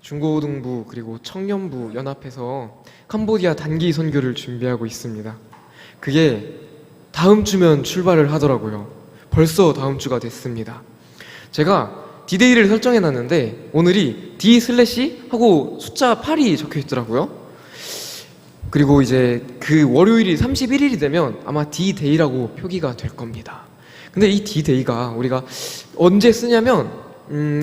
중고등부 그리고 청년부 연합해서 캄보디아 단기 선교를 준비하고 있습니다. 그게 다음 주면 출발을 하더라고요. 벌써 다음 주가 됐습니다. 제가 디데이를 설정해 놨는데 오늘이 D 슬래시 하고 숫자 8이 적혀 있더라고요. 그리고 이제 그 월요일이 31일이 되면 아마 D-데이라고 표기가 될 겁니다. 근데 이 D-데이가 우리가 언제 쓰냐면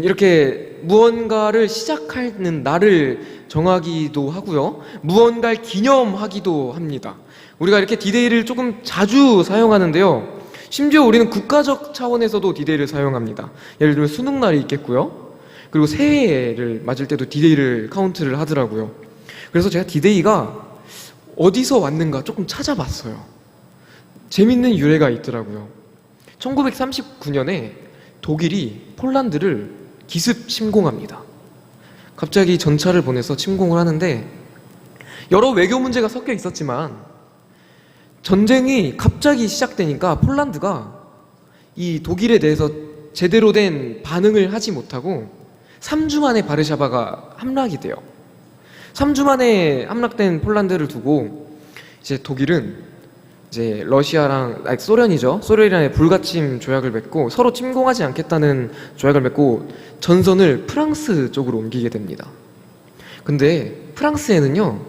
이렇게 무언가를 시작하는 날을 정하기도 하고요. 무언가를 기념하기도 합니다. 우리가 이렇게 D-데이를 조금 자주 사용하는데요. 심지어 우리는 국가적 차원에서도 D-데이를 사용합니다. 예를 들면 수능날이 있겠고요. 그리고 새해를 맞을 때도 D-데이를 카운트를 하더라고요. 그래서 제가 D-데이가 어디서 왔는가 조금 찾아봤어요. 재밌는 유래가 있더라고요. 1939년에 독일이 폴란드를 기습 침공합니다. 갑자기 전차를 보내서 침공을 하는데 여러 외교 문제가 섞여 있었지만 전쟁이 갑자기 시작되니까 폴란드가 이 독일에 대해서 제대로 된 반응을 하지 못하고 3주 만에 바르샤바가 함락이 돼요. 3주 만에 함락된 폴란드를 두고 이제 독일은 이제 러시아랑 소련이죠. 소련이랑 불가침 조약을 맺고 서로 침공하지 않겠다는 조약을 맺고 전선을 프랑스 쪽으로 옮기게 됩니다. 근데 프랑스에는요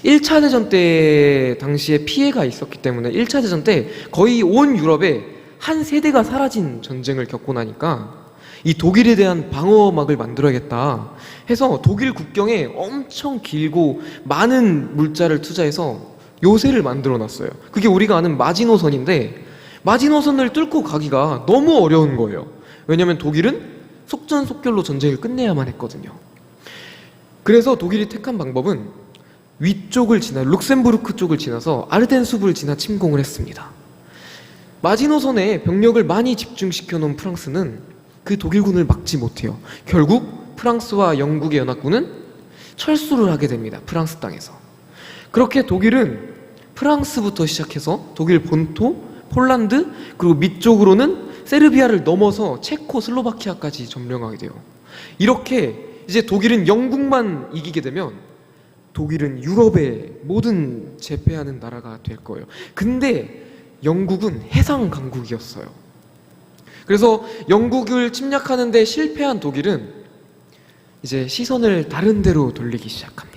1차 대전 때 당시에 피해가 있었기 때문에 1차 대전 때 거의 온 유럽에 한 세대가 사라진 전쟁을 겪고 나니까 이 독일에 대한 방어막을 만들어야겠다 해서 독일 국경에 엄청 길고 많은 물자를 투자해서 요새를 만들어 놨어요. 그게 우리가 아는 마지노선인데 마지노선을 뚫고 가기가 너무 어려운 거예요. 왜냐하면 독일은 속전속결로 전쟁을 끝내야만 했거든요. 그래서 독일이 택한 방법은 위쪽을 지나 룩셈부르크 쪽을 지나서 아르덴 숲을 지나 침공을 했습니다. 마지노선에 병력을 많이 집중시켜 놓은 프랑스는 그 독일군을 막지 못해요. 결국 프랑스와 영국의 연합군은 철수를 하게 됩니다. 프랑스 땅에서. 그렇게 독일은 프랑스부터 시작해서 독일 본토, 폴란드, 그리고 밑쪽으로는 세르비아를 넘어서 체코, 슬로바키아까지 점령하게 돼요. 이렇게 이제 독일은 영국만 이기게 되면 독일은 유럽의 모든 제패하는 나라가 될 거예요. 근데 영국은 해상 강국이었어요. 그래서 영국을 침략하는 데 실패한 독일은 이제 시선을 다른 데로 돌리기 시작합니다.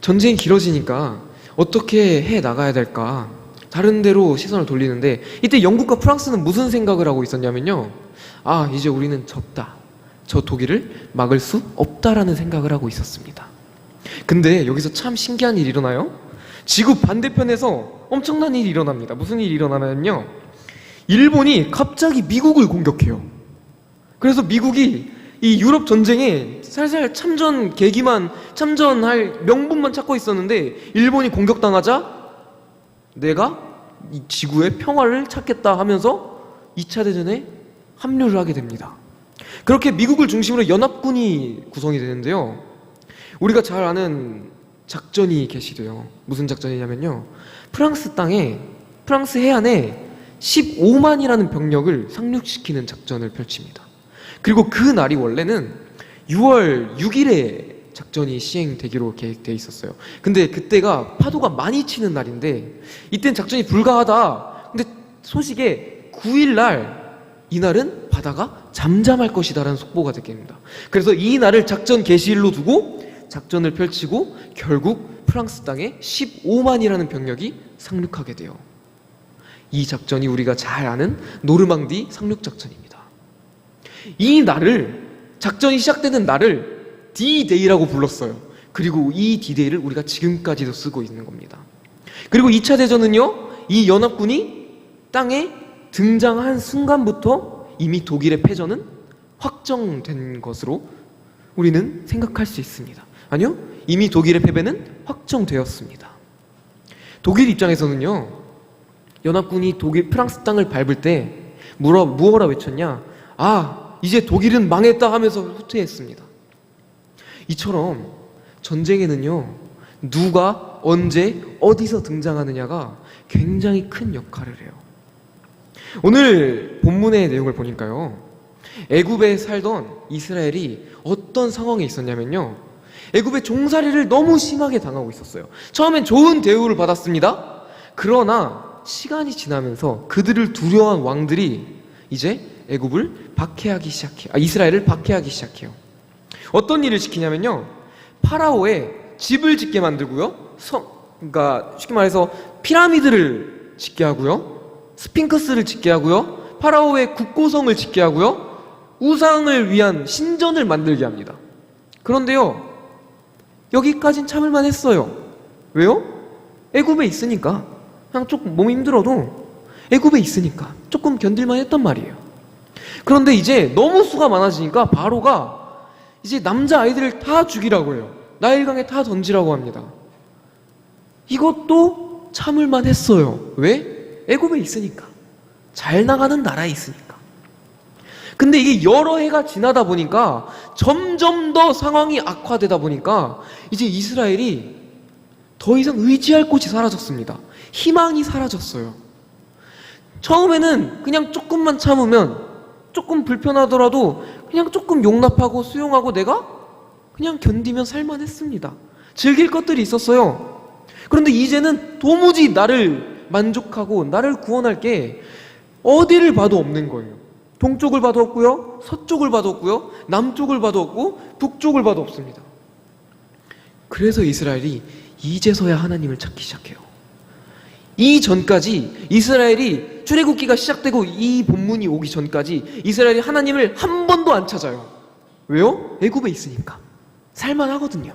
전쟁이 길어지니까 어떻게 해 나가야 될까? 다른 데로 시선을 돌리는데 이때 영국과 프랑스는 무슨 생각을 하고 있었냐면요. 아, 이제 우리는 졌다. 저 독일을 막을 수 없다라는 생각을 하고 있었습니다. 근데 여기서 참 신기한 일이 일어나요. 지구 반대편에서 엄청난 일이 일어납니다. 무슨 일이 일어나냐면요. 일본이 갑자기 미국을 공격해요. 그래서 미국이 이 유럽 전쟁에 살살 참전할 명분만 찾고 있었는데 일본이 공격당하자 내가 이 지구의 평화를 찾겠다 하면서 2차 대전에 합류를 하게 됩니다. 그렇게 미국을 중심으로 연합군이 구성이 되는데요. 우리가 잘 아는 작전이 계시대요. 무슨 작전이냐면요. 프랑스 해안에 15만이라는 병력을 상륙시키는 작전을 펼칩니다. 그리고 그 날이 원래는 6월 6일에 작전이 시행되기로 계획되어 있었어요. 근데 그때가 파도가 많이 치는 날인데 이땐 작전이 불가하다. 근데 소식에 9일날 이날은 바다가 잠잠할 것이다라는 속보가 되게 됩니다. 그래서 이 날을 작전 개시일로 두고 작전을 펼치고 결국 프랑스 땅에 15만이라는 병력이 상륙하게 돼요. 이 작전이 우리가 잘 아는 노르망디 상륙작전입니다. 이 날을, 작전이 시작되는 날을 D-데이라고 불렀어요. 그리고 이 D-데이를 우리가 지금까지도 쓰고 있는 겁니다. 그리고 2차 대전은요, 이 연합군이 땅에 등장한 순간부터 이미 독일의 패전은 확정된 것으로 우리는 생각할 수 있습니다. 아니요, 이미 독일의 패배는 확정되었습니다. 독일 입장에서는요, 연합군이 프랑스 땅을 밟을 때 뭐라 외쳤냐? 아, 이제 독일은 망했다 하면서 후퇴했습니다. 이처럼 전쟁에는요, 누가 언제 어디서 등장하느냐가 굉장히 큰 역할을 해요. 오늘 본문의 내용을 보니까요, 애굽에 살던 이스라엘이 어떤 상황에 있었냐면요, 애굽의 종살이를 너무 심하게 당하고 있었어요. 처음엔 좋은 대우를 받았습니다. 그러나 시간이 지나면서 그들을 두려워한 왕들이 이제 이스라엘을 박해하기 시작해요. 어떤 일을 시키냐면요, 파라오의 집을 짓게 만들고요, 그러니까 쉽게 말해서 피라미드를 짓게 하고요, 스핑크스를 짓게 하고요, 파라오의 국고성을 짓게 하고요, 우상을 위한 신전을 만들게 합니다. 그런데요, 여기까진 참을만 했어요. 왜요? 애굽에 있으니까. 그냥 조금 몸이 힘들어도 애굽에 있으니까 조금 견딜만 했단 말이에요. 그런데 이제 너무 수가 많아지니까 바로가 이제 남자아이들을 다 죽이라고 해요. 나일강에 다 던지라고 합니다. 이것도 참을만 했어요. 왜? 애굽에 있으니까. 잘 나가는 나라에 있으니까. 근데 이게 여러 해가 지나다 보니까 점점 더 상황이 악화되다 보니까 이제 이스라엘이 더 이상 의지할 곳이 사라졌습니다. 희망이 사라졌어요. 처음에는 그냥 조금만 참으면, 조금 불편하더라도 그냥 조금 용납하고 수용하고 내가 그냥 견디면 살만했습니다. 즐길 것들이 있었어요. 그런데 이제는 도무지 나를 만족하고 나를 구원할 게 어디를 봐도 없는 거예요. 동쪽을 봐도 없고요, 서쪽을 봐도 없고요, 남쪽을 봐도 없고, 북쪽을 봐도 없습니다. 그래서 이스라엘이 이제서야 하나님을 찾기 시작해요. 이전까지 이스라엘이 출애굽기가 시작되고 이 본문이 오기 전까지 이스라엘이 하나님을 한 번도 안 찾아요. 왜요? 애굽에 있으니까. 살만하거든요.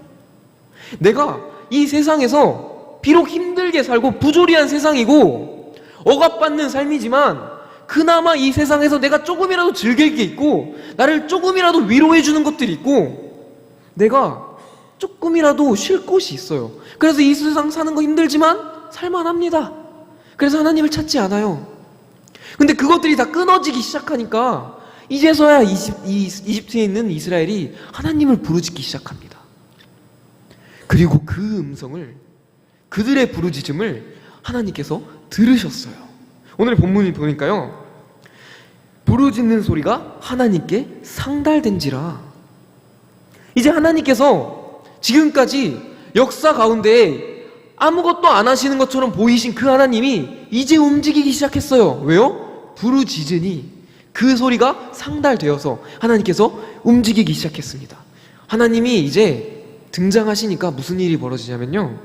내가 이 세상에서 비록 힘들게 살고 부조리한 세상이고 억압받는 삶이지만 그나마 이 세상에서 내가 조금이라도 즐길 게 있고 나를 조금이라도 위로해 주는 것들이 있고 내가 조금이라도 쉴 곳이 있어요. 그래서 이 세상 사는 거 힘들지만 살만합니다. 그래서 하나님을 찾지 않아요. 근데 그것들이 다 끊어지기 시작하니까 이제서야 이집트에 있는 이스라엘이 하나님을 부르짖기 시작합니다. 그리고 그 음성을, 그들의 부르짖음을 하나님께서 들으셨어요. 오늘 본문을 보니까요, 부르짖는 소리가 하나님께 상달된지라. 이제 하나님께서 지금까지 역사 가운데 아무것도 안 하시는 것처럼 보이신 그 하나님이 이제 움직이기 시작했어요. 왜요? 부르짖으니 그 소리가 상달되어서 하나님께서 움직이기 시작했습니다. 하나님이 이제 등장하시니까 무슨 일이 벌어지냐면요,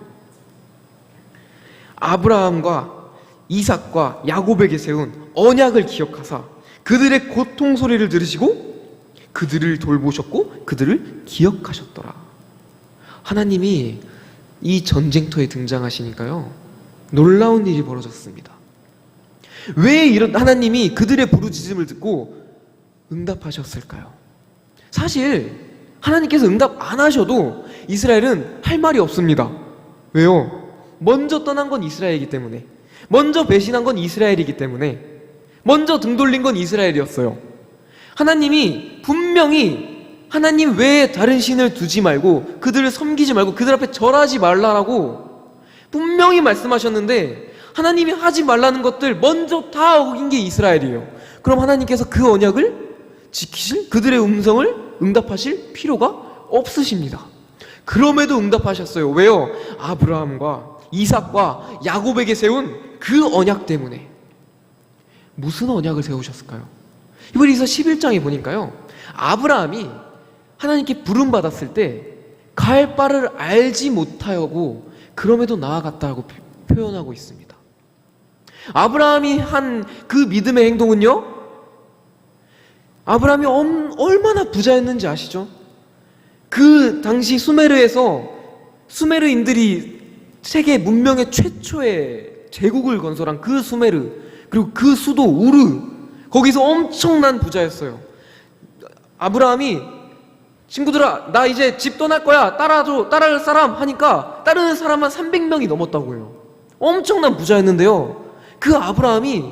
아브라함과 이삭과 야곱에게 세운 언약을 기억하사 그들의 고통 소리를 들으시고 그들을 돌보셨고 그들을 기억하셨더라. 하나님이 이 전쟁터에 등장하시니까요, 놀라운 일이 벌어졌습니다. 왜 이런 하나님이 그들의 부르짖음을 듣고 응답하셨을까요? 사실 하나님께서 응답 안 하셔도 이스라엘은 할 말이 없습니다. 왜요? 먼저 떠난 건 이스라엘이기 때문에, 먼저 배신한 건 이스라엘이기 때문에, 먼저 등 돌린 건 이스라엘이었어요. 하나님이 분명히 하나님 외에 다른 신을 두지 말고 그들을 섬기지 말고 그들 앞에 절하지 말라라고 분명히 말씀하셨는데 하나님이 하지 말라는 것들 먼저 다 어긴 게 이스라엘이에요. 그럼 하나님께서 그 언약을 지키실, 그들의 음성을 응답하실 필요가 없으십니다. 그럼에도 응답하셨어요. 왜요? 아브라함과 이삭과 야곱에게 세운 그 언약 때문에. 무슨 언약을 세우셨을까요? 히브리서 11장에 보니까요, 아브라함이 하나님께 부름받았을 때 갈 바를 알지 못하고 그럼에도 나아갔다고 표현하고 있습니다. 아브라함이 한 그 믿음의 행동은요, 아브라함이 얼마나 부자였는지 아시죠? 그 당시 수메르에서 수메르인들이 세계 문명의 최초의 제국을 건설한 그 수메르, 그리고 그 수도 우르, 거기서 엄청난 부자였어요. 아브라함이 친구들아, 나 이제 집 떠날 거야, 따라줘, 따라갈 사람 하니까 따르는 사람만 300명이 넘었다고 해요. 엄청난 부자였는데요, 그 아브라함이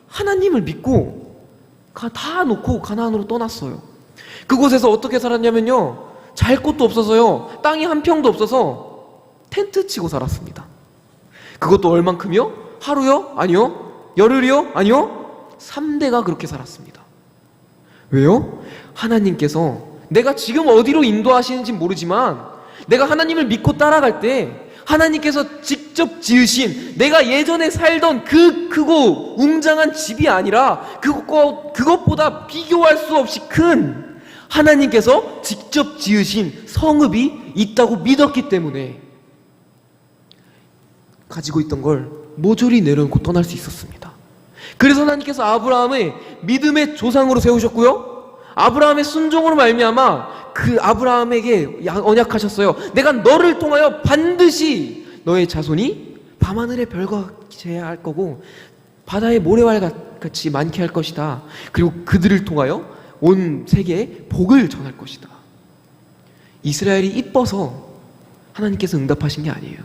하나님을 믿고 다 놓고 가나안으로 떠났어요. 그곳에서 어떻게 살았냐면요, 잘 곳도 없어서요, 땅이 한 평도 없어서 텐트 치고 살았습니다. 그것도 얼만큼이요? 하루요? 아니요. 열흘이요? 아니요. 3대가 그렇게 살았습니다. 왜요? 하나님께서 내가 지금 어디로 인도하시는지 모르지만 내가 하나님을 믿고 따라갈 때 하나님께서 직접 지으신 내가 예전에 살던 그 크고 웅장한 집이 아니라 그것보다 비교할 수 없이 큰 하나님께서 직접 지으신 성읍이 있다고 믿었기 때문에 가지고 있던 걸 모조리 내려놓고 떠날 수 있었습니다. 그래서 하나님께서 아브라함을 믿음의 조상으로 세우셨고요, 아브라함의 순종으로 말미암아 그 아브라함에게 언약하셨어요. 내가 너를 통하여 반드시 너의 자손이 밤하늘의 별과 제할 거고 바다의 모래와 같이 많게 할 것이다. 그리고 그들을 통하여 온 세계에 복을 전할 것이다. 이스라엘이 이뻐서 하나님께서 응답하신 게 아니에요.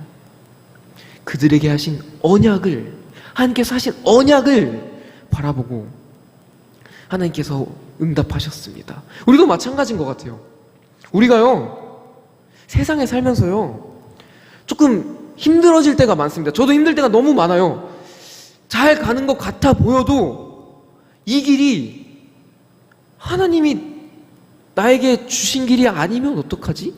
그들에게 하신 언약을, 하나님께서 하신 언약을 바라보고 하나님께서 응답하셨습니다. 우리도 마찬가지인 것 같아요. 우리가요, 세상에 살면서요, 조금 힘들어질 때가 많습니다. 저도 힘들 때가 너무 많아요. 잘 가는 것 같아 보여도 이 길이 하나님이 나에게 주신 길이 아니면 어떡하지?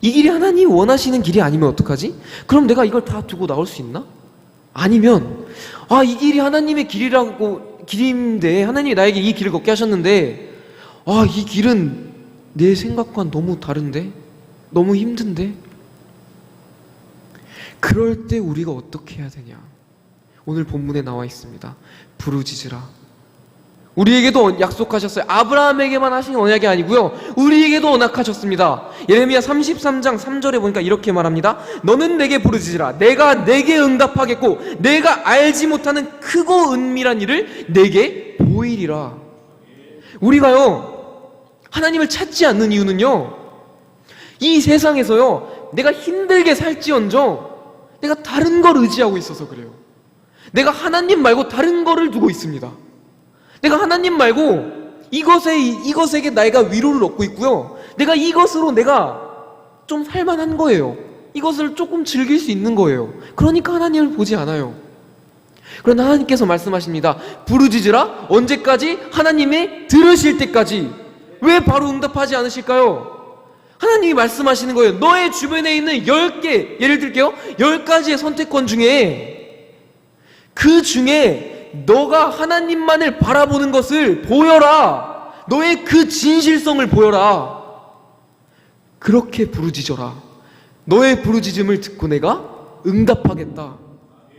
이 길이 하나님이 원하시는 길이 아니면 어떡하지? 그럼 내가 이걸 다 두고 나올 수 있나? 아니면 이 길이 하나님의 길인데 하나님이 나에게 이 길을 걷게 하셨는데 이 길은 내 생각과는 너무 다른데? 너무 힘든데? 그럴 때 우리가 어떻게 해야 되냐? 오늘 본문에 나와 있습니다. 부르짖으라. 우리에게도 약속하셨어요. 아브라함에게만 하신 언약이 아니고요, 우리에게도 언약하셨습니다. 예레미야 33장 3절에 보니까 이렇게 말합니다. 너는 내게 부르짖으라. 내가 내게 응답하겠고 내가 알지 못하는 크고 은밀한 일을 내게 보이리라. 우리가요, 하나님을 찾지 않는 이유는요, 이 세상에서요, 내가 힘들게 살지언정 내가 다른 걸 의지하고 있어서 그래요. 내가 하나님 말고 다른 거를 두고 있습니다. 내가 하나님 말고 이것에게 내가 위로를 얻고 있고요, 내가 이것으로 내가 좀 살만한 거예요. 이것을 조금 즐길 수 있는 거예요. 그러니까 하나님을 보지 않아요. 그러나 하나님께서 말씀하십니다. 부르짖으라. 언제까지? 하나님이 들으실 때까지. 왜 바로 응답하지 않으실까요? 하나님이 말씀하시는 거예요. 너의 주변에 있는 10개, 예를 들게요, 10가지의 선택권 중에 그 중에 너가 하나님만을 바라보는 것을 보여라. 너의 그 진실성을 보여라. 그렇게 부르짖어라. 너의 부르짖음을 듣고 내가 응답하겠다.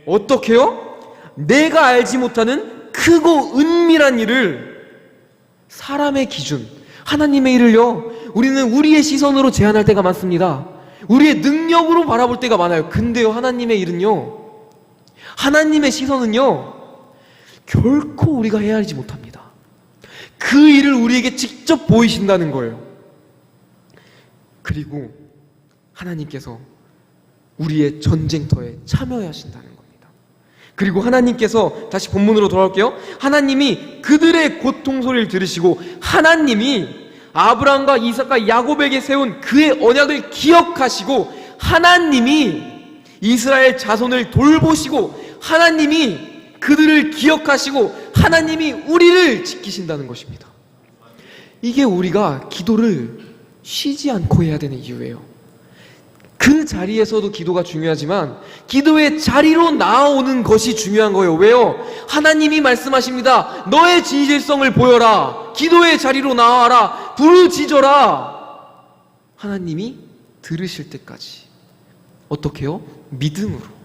어떻게요? 내가 알지 못하는 크고 은밀한 일을, 사람의 기준, 하나님의 일을요, 우리는 우리의 시선으로 제한할 때가 많습니다. 우리의 능력으로 바라볼 때가 많아요. 근데요, 하나님의 일은요, 하나님의 시선은요, 결코 우리가 헤아리지 못합니다. 그 일을 우리에게 직접 보이신다는 거예요. 그리고 하나님께서 우리의 전쟁터에 참여하신다는 겁니다. 그리고 하나님께서, 다시 본문으로 돌아올게요, 하나님이 그들의 고통 소리를 들으시고 하나님이 아브라함과 이삭과 야곱에게 세운 그의 언약을 기억하시고 하나님이 이스라엘 자손을 돌보시고 하나님이 그들을 기억하시고 하나님이 우리를 지키신다는 것입니다. 이게 우리가 기도를 쉬지 않고 해야 되는 이유예요. 그 자리에서도 기도가 중요하지만 기도의 자리로 나아오는 것이 중요한 거예요. 왜요? 하나님이 말씀하십니다. 너의 진실성을 보여라. 기도의 자리로 나와라. 부르짖어라. 하나님이 들으실 때까지. 어떻게요? 믿음으로.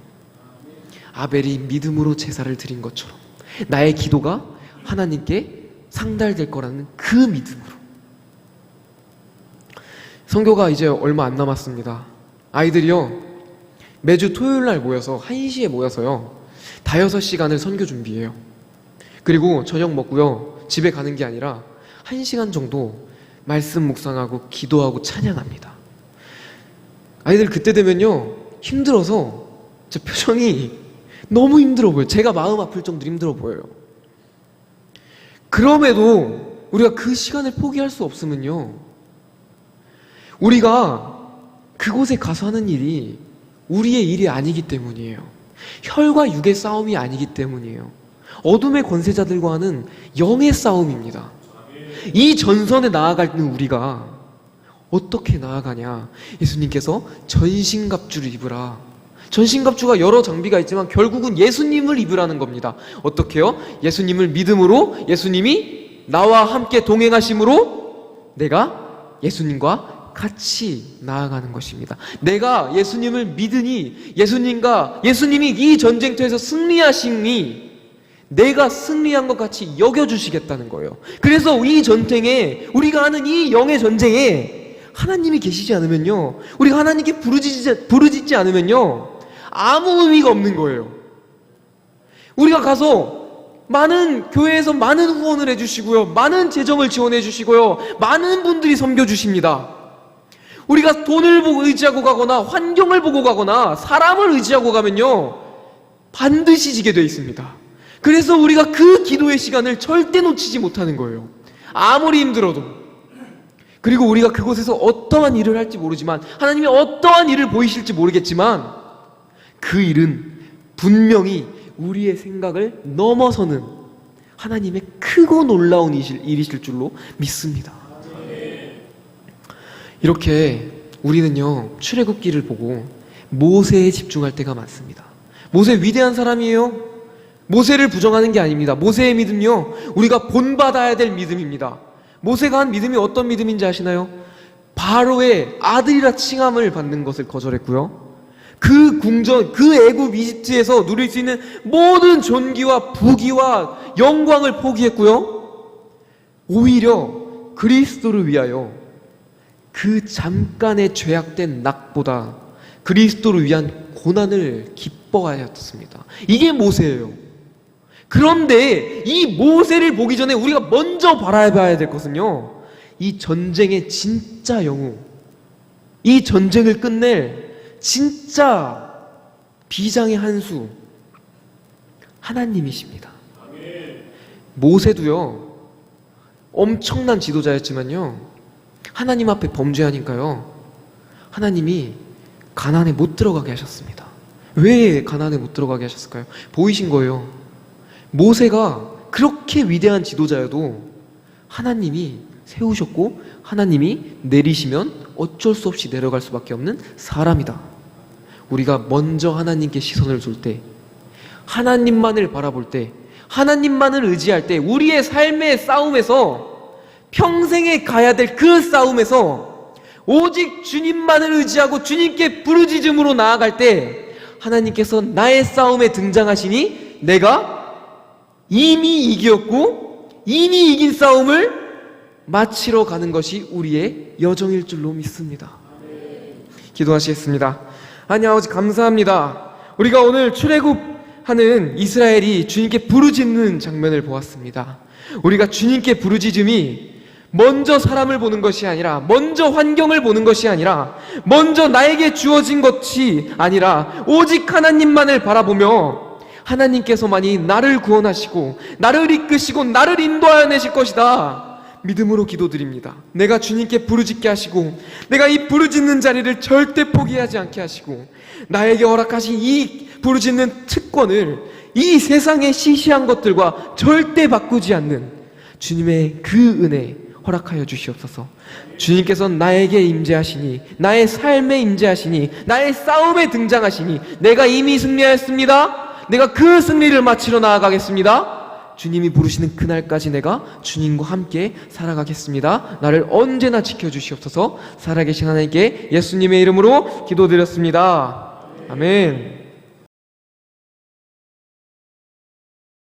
아벨이 믿음으로 제사를 드린 것처럼 나의 기도가 하나님께 상달될 거라는 그 믿음으로. 선교가 이제 얼마 안 남았습니다. 아이들이요, 매주 토요일날 모여서 1시에 모여서요, 5시간을 선교 준비해요. 그리고 저녁 먹고요, 집에 가는 게 아니라 1시간 정도 말씀 묵상하고 기도하고 찬양합니다. 아이들 그때 되면요, 힘들어서 제 표정이 너무 힘들어 보여요. 제가 마음 아플 정도로 힘들어 보여요. 그럼에도 우리가 그 시간을 포기할 수 없으면요, 우리가 그곳에 가서 하는 일이 우리의 일이 아니기 때문이에요. 혈과 육의 싸움이 아니기 때문이에요. 어둠의 권세자들과 하는 영의 싸움입니다. 이 전선에 나아가는 우리가 어떻게 나아가냐? 예수님께서 전신갑주를 입으라. 전신갑주가 여러 장비가 있지만 결국은 예수님을 입으라는 겁니다. 어떻게요? 예수님을 믿음으로, 예수님이 나와 함께 동행하심으로 내가 예수님과 같이 나아가는 것입니다. 내가 예수님을 믿으니 예수님이 이 전쟁터에서 승리하시니 내가 승리한 것 같이 여겨주시겠다는 거예요. 그래서 이 전쟁에, 우리가 하는 이 영의 전쟁에 하나님이 계시지 않으면요, 우리가 하나님께 부르짖지 않으면요, 아무 의미가 없는 거예요. 우리가 가서 많은 교회에서 많은 후원을 해주시고요, 많은 재정을 지원해 주시고요, 많은 분들이 섬겨주십니다. 우리가 돈을 보고 의지하고 가거나 환경을 보고 가거나 사람을 의지하고 가면요, 반드시 지게 되어 있습니다. 그래서 우리가 그 기도의 시간을 절대 놓치지 못하는 거예요. 아무리 힘들어도. 그리고 우리가 그곳에서 어떠한 일을 할지 모르지만, 하나님이 어떠한 일을 보이실지 모르겠지만, 그 일은 분명히 우리의 생각을 넘어서는 하나님의 크고 놀라운 일이실 줄로 믿습니다. 이렇게 우리는요, 출애굽기를 보고 모세에 집중할 때가 많습니다. 모세 위대한 사람이에요. 모세를 부정하는 게 아닙니다. 모세의 믿음요, 우리가 본받아야 될 믿음입니다. 모세가 한 믿음이 어떤 믿음인지 아시나요? 바로의 아들이라 칭함을 받는 것을 거절했고요, 그 애굽 이집트에서 누릴 수 있는 모든 존귀와 부귀와 영광을 포기했고요, 오히려 그리스도를 위하여 그 잠깐의 죄악된 낙보다 그리스도를 위한 고난을 기뻐하였습니다. 이게 모세예요. 그런데 이 모세를 보기 전에 우리가 먼저 바라봐야 될 것은요, 이 전쟁의 진짜 영웅, 이 전쟁을 끝낼 진짜 비장의 한 수, 하나님이십니다. 모세도요, 엄청난 지도자였지만요, 하나님 앞에 범죄하니까요, 하나님이 가나안에 못 들어가게 하셨습니다. 왜 가나안에 못 들어가게 하셨을까요? 보이신 거예요. 모세가 그렇게 위대한 지도자여도 하나님이 세우셨고 하나님이 내리시면 어쩔 수 없이 내려갈 수밖에 없는 사람이다. 우리가 먼저 하나님께 시선을 쏠 때, 하나님만을 바라볼 때, 하나님만을 의지할 때, 우리의 삶의 싸움에서, 평생에 가야 될 그 싸움에서 오직 주님만을 의지하고 주님께 부르짖음으로 나아갈 때 하나님께서 나의 싸움에 등장하시니 내가 이미 이겼고 이미 이긴 싸움을 마치러 가는 것이 우리의 여정일 줄로 믿습니다. 기도하시겠습니다. 하나님 아버지, 감사합니다. 우리가 오늘 출애굽하는 이스라엘이 주님께 부르짖는 장면을 보았습니다. 우리가 주님께 부르짖음이 먼저 사람을 보는 것이 아니라, 먼저 환경을 보는 것이 아니라, 먼저 나에게 주어진 것이 아니라 오직 하나님만을 바라보며 하나님께서만이 나를 구원하시고 나를 이끄시고 나를 인도하여내실 것이다 믿음으로 기도드립니다. 내가 주님께 부르짖게 하시고 내가 이 부르짖는 자리를 절대 포기하지 않게 하시고 나에게 허락하신 이 부르짖는 특권을 이 세상의 시시한 것들과 절대 바꾸지 않는 주님의 그 은혜 허락하여 주시옵소서. 주님께서 나에게 임재하시니, 나의 삶에 임재하시니, 나의 싸움에 등장하시니 내가 이미 승리하였습니다. 내가 그 승리를 마치러 나아가겠습니다. 주님이 부르시는 그날까지 내가 주님과 함께 살아가겠습니다. 나를 언제나 지켜주시옵소서. 살아계신 하나님께 예수님의 이름으로 기도드렸습니다. 아멘.